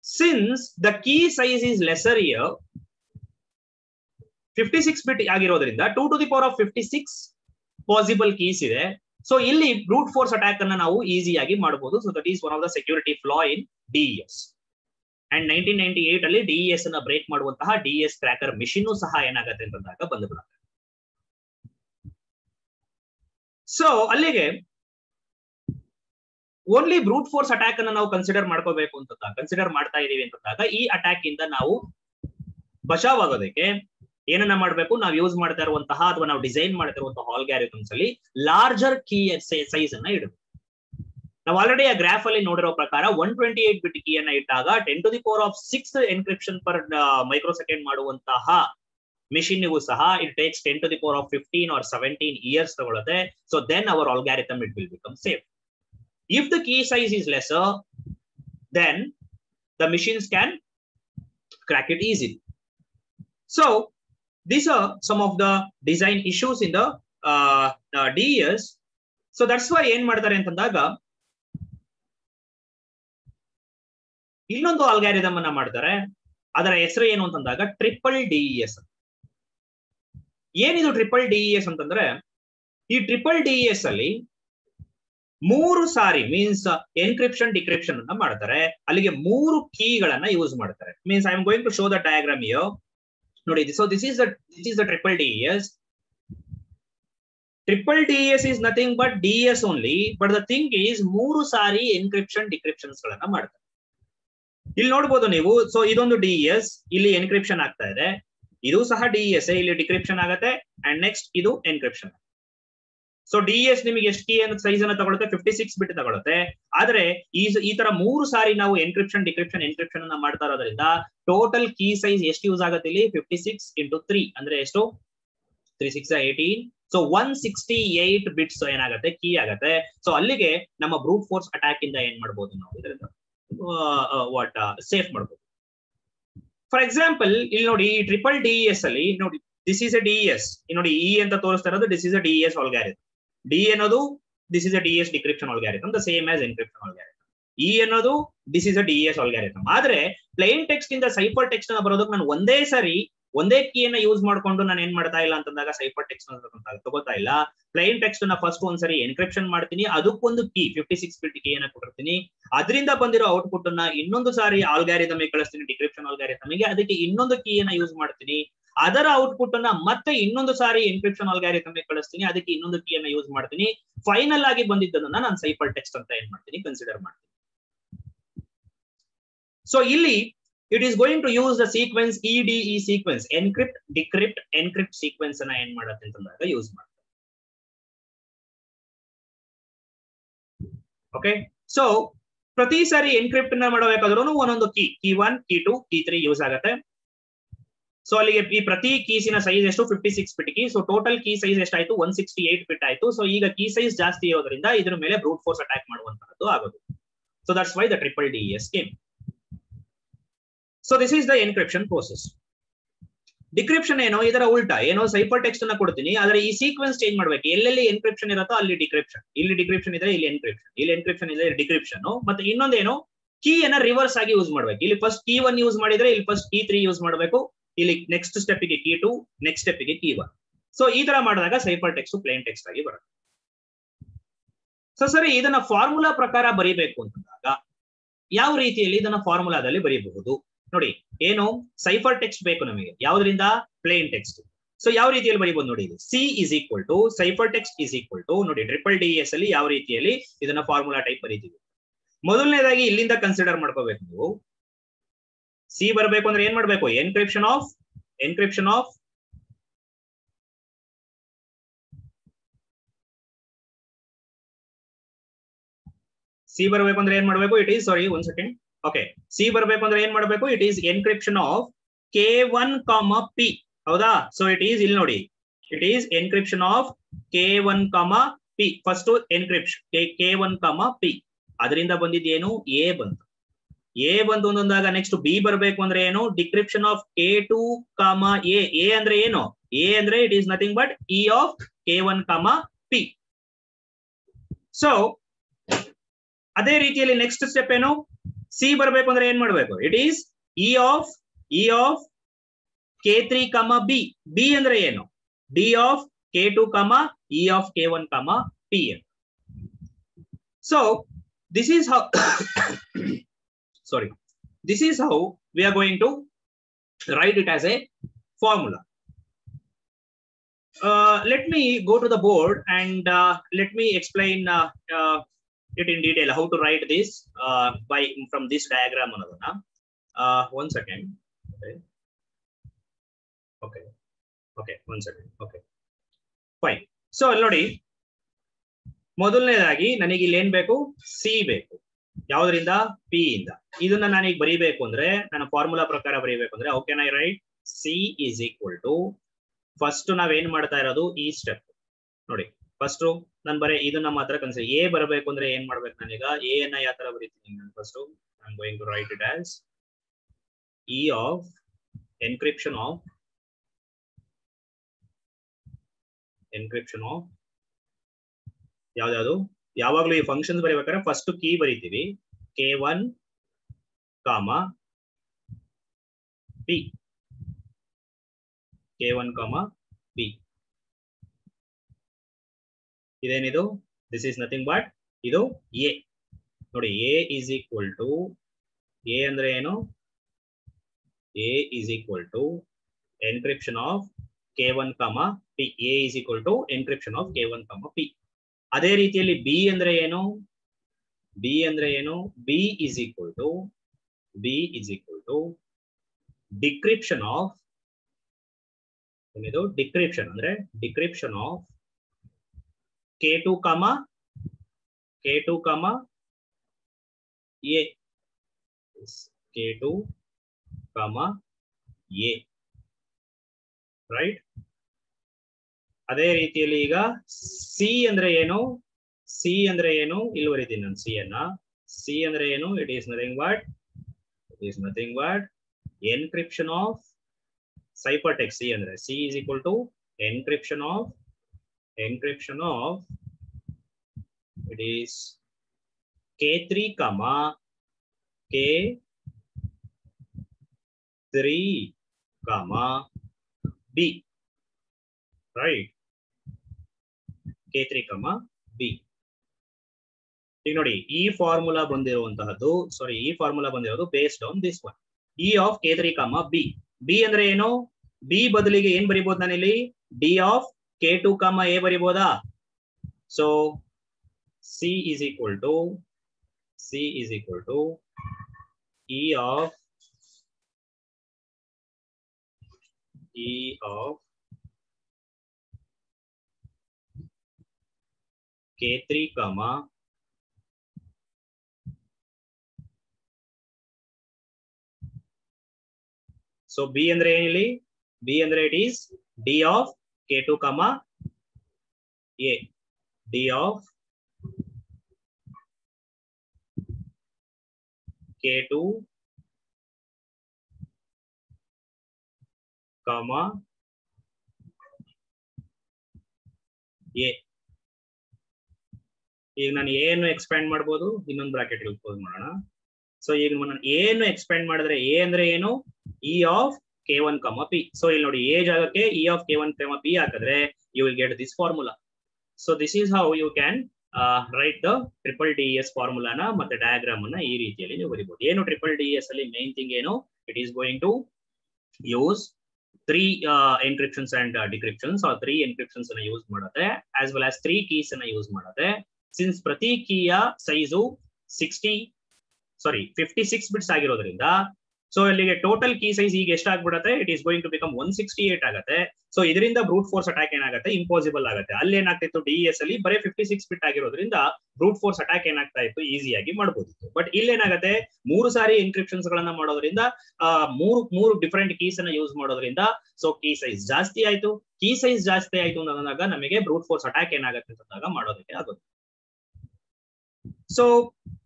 Since the key size is lesser here, 56-bit ಆಗಿರೋದ್ರಿಂದ 2⁻56 possible keys ಇದೆ. So ಇಲ್ಲಿ ಬ್ರೂಟ್ force attack ಅನ್ನ ನಾವು ಈಸಿಯಾಗಿ ಮಾಡಬಹುದು. So that is one of the security flaw in DES. And 1998 ಅಲ್ಲಿ DES ಅನ್ನ ಬ್ರೇಕ್ ಮಾಡುವಂತಹ DS ಕ್ರ್ಯಾಕರ್ ಮಿಷಿನ್ ಸಹ ಏನಾಗುತ್ತೆ ಅಂತಂದಾಗ ಬಂದ್ಬಿಡುತ್ತೆ. ಸೊ ಅಲ್ಲಿಗೆ ಓನ್ಲಿ ಬ್ರೂಟ್ ಫೋರ್ಸ್ ಅಟ್ಯಾಕ್ ಅನ್ನ ನಾವು ಕನ್ಸಿಡರ್ ಮಾಡ್ತಾ ಇದೀವಿ ಅಂತಂದಾಗ ಈ ಅಟ್ಯಾಕ್ ಇಂದ ನಾವು ಬಚಾವ್ ಆಗೋದಕ್ಕೆ ಏನನ್ನ ಮಾಡ್ಬೇಕು, ನಾವು ಯೂಸ್ ಮಾಡ್ತಾ ಇರುವಂತಹ ಅಥವಾ ನಾವು ಡಿಸೈನ್ ಮಾಡ್ತಾ ಇರುವಂತಹ ಆಲ್ಗಾರಿಥಮ್ಸ್ ಅಲ್ಲಿ ಲಾರ್ಜರ್ ಕೀ ಸೈಜ್ ಅನ್ನ ಇಡಬೇಕು. ನಾವು ಆಲ್ರೆಡಿ ಆ ಗ್ರಾಫ್ ಅಲ್ಲಿ ನೋಡಿರೋ ಪ್ರಕಾರ 128 ಬಿಟ್ ಕೀ ಅನ್ನ ಇಟ್ಟಾಗ 10⁻6 ಎನ್ಕ್ರಿಪ್ಷನ್ ಪರ್ ಮೈಕ್ರೋ ಸೆಕೆಂಡ್ ಮಾಡುವಂತಹ machine nigu saha it takes 10 to the power of 15 or 17 years tagolutte. So then our algorithm it will become safe. If the key size is lesser, then the machines can crack it easily. So these are some of the design issues in the DES. So that's why ಏನ್ ಮಾಡ್ತಾರೆ ಅಂತಂದಾಗ ಇನ್ನೊಂದು algorithm ಅನ್ನ ಮಾಡ್ತಾರೆ. ಅದರ ಹೆಸರು ಏನು ಅಂತಂದಾಗ ಟ್ರಿಪಲ್ ಡಿಇಎಸ್. ಏನಿದು ಟ್ರಿಪಲ್ ಡಿಇಎಸ್ ಅಂತಂದ್ರೆ, ಈ ಟ್ರಿಪಲ್ ಡಿಇಎಸ್ ಅಲ್ಲಿ 3 ಸಾರಿ ಮೀನ್ಸ್ ಎನ್ಕ್ರಿಪ್ಷನ್ ಡಿಕ್ರಿಪ್ಷನ್ ಅನ್ನ ಮಾಡ್ತಾರೆ. ಅಲ್ಲಿಗೆ 3 ಕೀಗಳನ್ನ ಯೂಸ್ ಮಾಡ್ತಾರೆ. Means I am going to show the diagram here. ನೋಡಿ, so this is the triple DES. Triple DES is nothing but DES only, but the thing is 3 ಸಾರಿ encryption decryptions ಗಳನ್ನ ಮಾಡ್ತಾರೆ. ಇಲ್ಲಿ ನೋಡಬಹುದು ನೀವು. ಸೊ ಇದೊಂದು DES, ಇಲ್ಲಿ ಎನ್ಕ್ರಿಪ್ಷನ್ ಆಗ್ತಾ ಇದೆ. ಇದು ಸಹ DES, ಇಲ್ಲಿ ಡಿಕ್ರಿಪ್ಷನ್ ಆಗುತ್ತೆ ಅಂಡ್ ನೆಕ್ಸ್ಟ್ ಇದು ಎನ್ಕ್ರಿಪ್ಷನ್. ಸೊ DES ನಿಮಗೆ ಎಷ್ಟು ಕೀ ಅನ್ನ ಸೈಜ್ ಅನ್ನ ತಗೊಳುತ್ತೆ? 56 ಬಿಟ್ ತಗೊಳುತ್ತೆ. ಆದ್ರೆ ಈ ತರ 3 ಸಾರಿ ನಾವು ಎನ್ಕ್ರಿಪ್ಷನ್ ಡಿಕ್ರಿಪ್ಷನ್ ಅನ್ನ ಮಾಡ್ತಾ ಇರೋದ್ರಿಂದ ಟೋಟಲ್ ಕೀ ಸೈಜ್ ಎಷ್ಟು ಯೂಸ್ ಆಗುತ್ತೆ ಇಲ್ಲಿ? 56 into 3 ಅಂದ್ರೆ ಎಷ್ಟು? 3 6 18. ಸೊ 168 ಬಿಟ್ಸ್ ಏನಾಗುತ್ತೆ? ಕೀ ಆಗುತ್ತೆ. ಸೊ ಅಲ್ಲಿಗೆ ನಮ್ಮ ಬ್ರೂಟ್ ಫೋರ್ಸ್ ಅಟ್ಯಾಕ್ ಇಂದ ಏನ್ ಮಾಡಬಹುದು ನಾವು? ಇದರಿಂದ ಸೇಫ್ ಮಾಡಬಹುದು. ಫಾರ್ ಎಕ್ಸಾಂಪಲ್ ಇಲ್ಲಿ ನೋಡಿ, ಈ ಟ್ರಿಪಲ್ DES ಅಲ್ಲಿ ನೋಡಿ, ದಿಸ್ ಇಸ್ ಎ DES. ನೋಡಿ ಇ ಅಂತ ತೋರಿಸ್ತಾ ಇರೋದು this is A DES algorithm. D ಅನ್ನೋದು this is a DES decryption algorithm, the same as encryption algorithm. E ಅನ್ನೋದು this is a DES algorithm. ಆದ್ರೆ ಪ್ಲೇನ್ ಟೆಕ್ಸ್ಟ್ ಇಂದ ಸೈಫರ್ ಟೆಕ್ಸ್ಟ್ ಅನ್ನ ಬರೋದಕ್ಕೆ ನಾನು ಒಂದೇ ಸಾರಿ ಒಂದೇ ಕೀಯನ್ನ ಯೂಸ್ ಮಾಡ್ಕೊಂಡು ನಾನು ಏನ್ ಮಾಡ್ತಾ ಇಲ್ಲ ಅಂತಂದಾಗ ಸೈಫರ್ ಟೆಕ್ಸ್ಟ್ ತಗೋತಾ ಇಲ್ಲ. ಪ್ಲೇನ್ ಟೆಕ್ಸ್ಟ್ ಅನ್ನ ಫಸ್ಟ್ ಒಂದ್ಸರಿ ಎನ್ಕ್ರಿಪ್ಷನ್ ಮಾಡ್ತೀನಿ, ಅದಕ್ಕೊಂದು ಕೀ 56 ಬಿಟ್ ಕೀಯನ್ನ ಕೊಟ್ಟಿರ್ತೀನಿ. ಅದರಿಂದ ಬಂದಿರೋ ಔಟ್ಪುಟ್ ಅನ್ನ ಇನ್ನೊಂದು ಸಾರಿ ಆಲ್ಗಾರಿದಮ್ ಕಳಿಸ್ತೀನಿ, ಡಿಕ್ರಿಪ್ಷನ್ ಆಲ್ಗಾರಿದಮ್ ಗೆ. ಅದಕ್ಕೆ ಇನ್ನೊಂದು ಕೀಯನ್ನ ಯೂಸ್ ಮಾಡ್ತೀನಿ. ಅದರ ಔಟ್ಪುಟ್ ಅನ್ನ ಮತ್ತೆ ಇನ್ನೊಂದು ಸಾರಿ ಎನ್ಕ್ರಿಪ್ಷನ್ ಆಲ್ಗಾರಿದಮ್ ಕಳಿಸ್ತೀನಿ, ಅದಕ್ಕೆ ಇನ್ನೊಂದು ಕೀಯನ್ನ ಯೂಸ್ ಮಾಡ್ತೀನಿ. ಫೈನಲ್ ಆಗಿ ಬಂದಿದ್ದನ್ನ ನಾನು ಸೈಫರ್ ಟೆಕ್ಸ್ಟ್ ಅಂತ ಏನ್ ಮಾಡ್ತೀನಿ? ಕನ್ಸಿಡರ್ ಮಾಡ್ತೀನಿ. ಸೊ ಇಲ್ಲಿ it is going to use the sequence EDE sequence, encrypt decrypt encrypt sequence ಅನ್ನ ಏನ್ ಮಾಡುತ್ತೆ ಅಂತಂದಾಗ ಯೂಸ್ ಮಾಡುತ್ತೆ. ಓಕೆ, ಸೊ ಪ್ರತಿ ಸಾರಿ ಎನ್ಕ್ರಿಪ್ಟ್ ನ ಮಾಡಬೇಕಾದ್ರೂ ಒಂದೊಂದು ಕೀ 1 ಕೀ 2 ಕೀ 3 ಯೂಸ್ ಆಗುತ್ತೆ. ಸೊ ಅಲ್ಲಿಗೆ ಈ ಪ್ರತಿ ಕೀಸಿನ ಸೈಜ್ ಎಷ್ಟು? 56 bit key. So total key size ಎಷ್ಟಾಯ್ತು? 168 ಬಿಟ್ ಆಯ್ತು. ಸೊ ಈಗ ಕೀ ಸೈಜ್ ಜಾಸ್ತಿ ಇರೋದ್ರಿಂದ ಇದ್ರ ಮೇಲೆ ಬ್ರೂಟ್ ಫೋರ್ಸ್ ಅಟ್ಯಾಕ್ ಮಾಡುವಂತಹದ್ದು ಆಗೋದು. So that's why the triple DES came. So this is the encryption process. Decryption ಏನೋ ಇದರ ಉಲ್ಟಾ. ಏನೋ ಸೈಫರ್ ಟೆಕ್ಸ್ಟ್ ಅನ್ನ ಕೊಡ್ತೀನಿ, ಆದ್ರೆ ಈ ಸೀಕ್ವೆನ್ಸ್ ಚೇಂಜ್ ಮಾಡ್ಬೇಕು. ಎಲ್ಲೆಲ್ಲಿ ಎನ್ಕ್ರಿಪ್ಷನ್ ಇರುತ್ತೋ ಅಲ್ಲಿ ಡಿಕ್ರಿಪ್ಷನ್, ಇಲ್ಲಿ ಡಿಕ್ರಿಪ್ಷನ್ ಇದ್ರೆ ಇಲ್ಲಿ ಎನ್ಕ್ರಿಪ್ಷನ್, ಇಲ್ಲಿ ಎನ್ಕ್ರಿಪ್ಷನ್ ಇದ್ರೆ ಡಿಕ್ರಿಪ್ಷನ್. ಮತ್ತೆ ಇನ್ನೊಂದೇನು, ಕೀ ಅನ್ನ ರಿವರ್ಸ್ ಆಗಿ ಯೂಸ್ ಮಾಡ್ಬೇಕು. ಇಲ್ಲಿ ಫಸ್ಟ್ ಕೀ 1 ಯೂಸ್ ಮಾಡಿದ್ರೆ ಇಲ್ಲಿ ಫಸ್ಟ್ ಕೀ 3 ಯೂಸ್ ಮಾಡಬೇಕು. ಇಲ್ಲಿ ನೆಕ್ಸ್ಟ್ ಸ್ಟೆಪ್ ಗೆ ಕೀ 2, ನೆಕ್ಸ್ಟ್ ಸ್ಟೆಪ್ ಗೆ ಕೀ 1. ಸೊ ಈ ತರ ಮಾಡಿದಾಗ ಸೈಫರ್ ಟೆಕ್ಸ್ಟ್ ಪ್ಲೇನ್ ಟೆಕ್ಸ್ಟ್ ಆಗಿ ಬರುತ್ತೆ. ಸೊ ಸರಿ, ಇದನ್ನ ಫಾರ್ಮುಲಾ ಪ್ರಕಾರ ಬರೀಬೇಕು ಅಂತಂದಾಗ ಯಾವ ರೀತಿಯಲ್ಲಿ ಇದನ್ನ ಫಾರ್ಮುಲಾದಲ್ಲಿ ಬರೀಬಹುದು? ನೋಡಿ, ಏನು ಸೈಫರ್ ಟೆಕ್ಸ್ಟ್ ಬೇಕು ನಮಗೆ, ಯಾವ್ದ್ರಿಂದ? Plane text. ಸೊ ಯಾವ ರೀತಿಯಲ್ಲಿ ಬರೀಬಹುದು ನೋಡಿ, ಇದು C is equal to cipher text is equal to ನೋಡಿ ಟ್ರಿಪಲ್ DES ಅಲ್ಲಿ ಯಾವ ರೀತಿಯಲ್ಲಿ ಇದನ್ನ ಫಾರ್ಮುಲಾ ಟೈಪ್ ಬರೀತೀವಿ. ಮೊದಲನೇದಾಗಿ ಇಲ್ಲಿಂದ ಕನ್ಸಿಡರ್ ಮಾಡ್ಕೋಬೇಕು ನೀವು. C ಬರಬೇಕು ಅಂದ್ರೆ ಏನ್ ಮಾಡ್ಬೇಕು? ಎನ್ಕ್ರಿಪ್ಷನ್ ಆಫ್ C ಬರಬೇಕು ಅಂದ್ರೆ ಏನ್ ಮಾಡ್ಬೇಕು? It is sorry one second. Okay, C ಬರಬೇಕು ಅಂದ್ರೆ ಏನ್ ಮಾಡಬೇಕು? It is encryption of K1, P. ಹೌದಾ? ಸೊ ಇಟ್ ಈಸ್ ಇಲ್ಲಿ ನೋಡಿ, it is encryption of K1, P. First encryption K1, P. ಅದರಿಂದ ಬಂದಿದ್ದೇನು? ಎ ಬಂತು. ಎ ಬಂತು ಅಂದಾಗ ನೆಕ್ಸ್ಟ್ ಬಿ ಬರಬೇಕು ಅಂದ್ರೆ ಏನು? ಡಿಕ್ರಿಪ್ಷನ್ ಆಫ್ K2, ಎ ಅಂದ್ರೆ ಏನು? ಎ ಅಂದ್ರೆ it is nothing but E of K1, P. So ಅದೇ ರೀತಿಯಲ್ಲಿ ನೆಕ್ಸ್ಟ್ ಸ್ಟೆಪ್ ಏನು? ಸಿ ಬರಬೇಕು ಅಂದ್ರೆ ಏನ್ ಮಾಡ್ಬೇಕು? It is E of K3, B. B ಅಂದ್ರೆ ಏನು? D of K2, E of K1, P. So this is how sorry, this is how we are going to write it as a formula. Let me go to the board and let me explain it in detail how to write this from this diagram. One second. Okay, one second. Okay, fine. So ನೋಡಿ, ಮೊದಲನೇದಾಗಿ ನನಗೆ ಇಲ್ಲಿ ಏನ್ ಬೇಕು? C ಬೇಕು. ಯಾವ್ದ್ರಿಂದ? P ಇಂದ. ಇದನ್ನ ನಾನೀಗ ಬರೀಬೇಕು ಅಂದ್ರೆ, ನನ್ನ ಫಾರ್ಮುಲಾ ಪ್ರಕಾರ ಬರೀಬೇಕು ಅಂದ್ರೆ, how can I right? C is equal to first ನಾವೇನ್ ಮಾಡ್ತಾ ಇರೋದು ಈ ಸ್ಟೆಪ್ ನೋಡಿ. ಫಸ್ಟ್ ನಾನು ಬರೀ ಇದನ್ನ ಮಾತ್ರ ಕನ್ಸಿಡರ್ ಎ ಬರಬೇಕು ಅಂದ್ರೆ ಏನ್ ಮಾಡ್ಬೇಕು ನಾನೀಗ ಎ ಅನ್ನ ಯಾವ ತರ ಬರೀತೀನಿ ನಾನು first I am going to write it as E of encryption of ಯಾವ್ದು ಯಾವಾಗ್ಲೂ ಈ ಫಂಕ್ಷನ್ಸ್ ಬರೀಬೇಕಾದ್ರೆ ಫಸ್ಟ್ ಕೀ ಬರೀತೀವಿ K1 comma P K1 comma P ಇದೇನಿದು ದಿಸ್ ಇಸ್ ನಥಿಂಗ್ ಬಟ್ ಇದು A ನೋಡಿ A is equal to A ಅಂದ್ರೆ ಏನು A is equal to encryption of K1 comma P. A is equal to encryption of K1 comma P. ಅದೇ ರೀತಿಯಲ್ಲಿ B ಅಂದ್ರೆ ಏನು B ಅಂದ್ರೆ ಏನು B is equal to decryption of ಏನಿದು decryption ಅಂದ್ರೆ decryption of K2 comma A K2 comma A right. ಅದೇ ರೀತಿಯಲ್ಲಿ ಈಗ C ಅಂದ್ರೆ ಏನು ಇಲ್ಲಿ ಬರೀತೀನಿ ನಾನು C ಅನ್ನ. C ಅಂದ್ರೆ ಏನು it is nothing but encryption of ciphertext. C ಅಂದ್ರೆ C is equal to encryption of it is K3 comma K3 comma B right. K3 comma B. ಈಗ ನೋಡಿ ಈ ಫಾರ್ಮುಲಾ ಬಂದಿರೋದು based on this one E of K3 comma B. B ಅಂದ್ರೆ ಏನು B ಬದಲಿಗೆ ಏನ್ ಬರಿಬಹುದು ನಾನು ಇಲ್ಲಿ D of K2 comma A ಬರಿಬಹುದಾ. So C is equal to E of K3 comma so B ಅಂದ್ರೆ ಏನಿಲ್ಲಿ B ಅಂದ್ರೆ it is D of K2 comma A. D of K2 comma A. ಈಗ ನಾನು A ಅನ್ನು ಎಕ್ಸ್ಪ್ಯಾಂಡ್ ಮಾಡಬಹುದು ಇನ್ನೊಂದು bracket close ಮಾಡೋಣ. So ಈಗ ನಾನು A ಅನ್ನು ಎಕ್ಸ್ಪ್ಯಾಂಡ್ ಮಾಡಿದ್ರೆ A ಅಂದ್ರೆ ಏನು E of K1 comma P. So ಇಲ್ಲಿ ನೋಡಿ A ಜಾಗಕ್ಕೆ E of K1 comma P ಹಾಕಿದ್ರೆ you will get this formula. So this is how you can write the triple DES formula ನ ಮತ್ತೆ ಡಯಾಗ್ರಾಮ್ ಅನ್ನ ಈ ರೀತಿಯಲ್ಲಿ ನೀವು ಬರೀಬಹುದು. ಏನು ಟ್ರಿಪಲ್ DES ಅಲ್ಲಿ ಮೇನ್ ಥಿಂಗ್ ಏನು it is going to use 3 encryptions and decryptions or 3 encryptions ಅನ್ನ ಯೂಸ್ ಮಾಡುತ್ತೆ as well as 3 keys ಅನ್ನ ಯೂಸ್ ಮಾಡುತ್ತೆ. ಸಿನ್ಸ್ ಪ್ರತಿ ಕೀಯ ಸೈಜು 56 ಬಿಟ್ಸ್ ಆಗಿರೋದ್ರಿಂದ ಸೊ ಇಲ್ಲಿಗೆ ಟೋಟಲ್ ಕೀ ಸೈಜ್ ಈಗ ಎಷ್ಟಾಗ್ಬಿಡುತ್ತೆ it is going to become 168 ಆಗುತ್ತೆ. ಸೊ ಇದರಿಂದ ಬ್ರೂಟ್ ಫೋರ್ಸ್ ಅಟ್ಯಾಕ್ ಏನಾಗುತ್ತೆ ಇಂಪಾಸಿಬಲ್ ಆಗುತ್ತೆ. ಅಲ್ಲಿ ಏನಾಗ್ತಿತ್ತು DES ಅಲ್ಲಿ ಬರೀ 56 ಬಿಟ್ ಆಗಿರೋದ್ರಿಂದ ಬ್ರೂಟ್ ಫೋರ್ಸ್ ಅಟ್ಯಾಕ್ ಏನಾಗ್ತಾ ಇತ್ತು ಈಸಿಯಾಗಿ ಮಾಡಬಹುದಿತ್ತು. ಬಟ್ ಇಲ್ಲಿ ಏನಾಗುತ್ತೆ 3 ಸಾರಿ ಎನ್ಕ್ರಿಪ್ಷನ್ಸ್ ಗಳನ್ನ ಮಾಡೋದ್ರಿಂದ ಮೂರು ಡಿಫರೆಂಟ್ ಕೀಸ್ ಅನ್ನ ಯೂಸ್ ಮಾಡೋದ್ರಿಂದ ಸೊ ಕೀ ಸೈಜ್ ಜಾಸ್ತಿ ಆಯ್ತು. ಕೀ ಸೈಜ್ ಜಾಸ್ತಿ ಆಯ್ತು ಅಂದಾಗ ನಮಗೆ ಬ್ರೂಟ್ ಫೋರ್ಸ್ ಅಟ್ಯಾಕ್ ಏನಾಗುತ್ತೆ ಅಂದಾಗ ಮಾಡೋದಕ್ಕೆ ಆಗುತ್ತೆ. So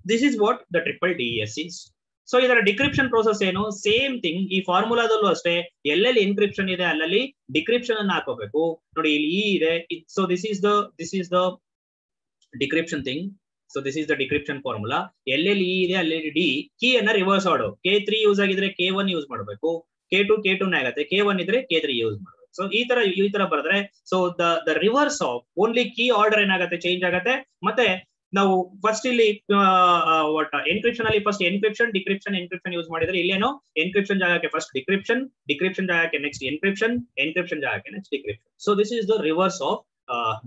this is what the triple DES is. So ಇದರ ಡಿಕ್ರಿಪ್ಷನ್ ಪ್ರೋಸೆಸ್ ಏನು ಸೇಮ್ ಥಿಂಗ್ ಈ ಫಾರ್ಮುಲಾದಲ್ಲೂ ಅಷ್ಟೇ ಎಲ್ಲೆಲ್ಲಿ ಎನ್ಕ್ರಿಪ್ಷನ್ ಇದೆ ಅಲ್ಲಲ್ಲಿ ಡಿಕ್ರಿಪ್ಷನ್ ಅನ್ನ ಹಾಕೋಬೇಕು. ನೋಡಿ ಇಲ್ಲಿ E ಇದೆ. So this is the decryption thing. So this is the decryption formula. ಎಲ್ಲೆಲ್ಲಿ E ಇದೆ ಅಲ್ಲೆಲ್ಲಿ D ಕೀ ಅನ್ನ ರಿವರ್ಸ್ ಆರ್ಡರ್ K3 ಯೂಸ್ ಆಗಿದ್ರೆ K1 ಯೂಸ್ ಮಾಡಬೇಕು. K2 ನೇ ಆಗುತ್ತೆ. K1 ಇದ್ರೆ K3 ಯೂಸ್ ಮಾಡಬೇಕು. ಸೊ ಈ ತರ ಬರೆದ್ರೆ so the reverse of only key order ಏನಾಗುತ್ತೆ ಚೇಂಜ್ ಆಗುತ್ತೆ. ಮತ್ತೆ ನಾವು ಫಸ್ಟ್ ಇಲ್ಲಿ ಎನ್ಕ್ರಿಪ್ಷನ್ ಅಲ್ಲಿ ಫಸ್ಟ್ ಡಿಕ್ರಿಪ್ಷನ್ ಯೂಸ್ ಮಾಡಿದ್ರೆ ಇಲ್ಲೇನೋ ಎನ್ಕ್ರಿಪ್ಷನ್ ಜಾಗಕ್ಕೆ ಫಸ್ಟ್ ಡಿಕ್ರಿಪ್ಷನ್ ಜಾಗಕ್ಕೆ ನೆಕ್ಸ್ಟ್ ಎನ್ಕ್ರಿಪ್ಷನ್ ಜಾಗಕ್ಕೆ next decryption. So this is the reverse of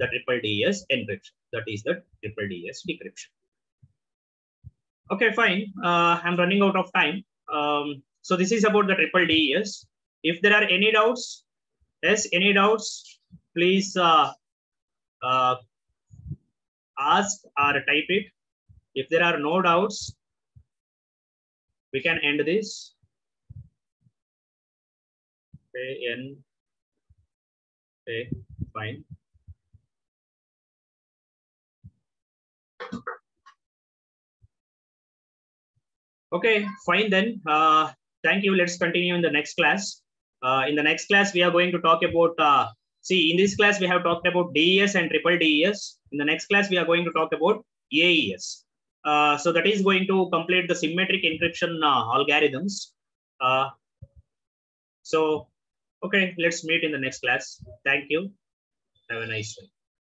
the triple DES encryption. That is the triple DES decryption. Okay, fine. I'm running out of time. So this is about the triple DES. If there are any doubts, please ask or type it. If there are no doubts, we can end this. Okay, N. Okay, fine. Okay, fine then. Thank you. Let's continue in the next class. In the next class, we are going to talk about, see, in this class, we have talked about DES and triple DES. In the next class, we are going to talk about AES. So that is going to complete the symmetric encryption algorithms. So, okay, let's meet in the next class. Thank you. Have a nice day.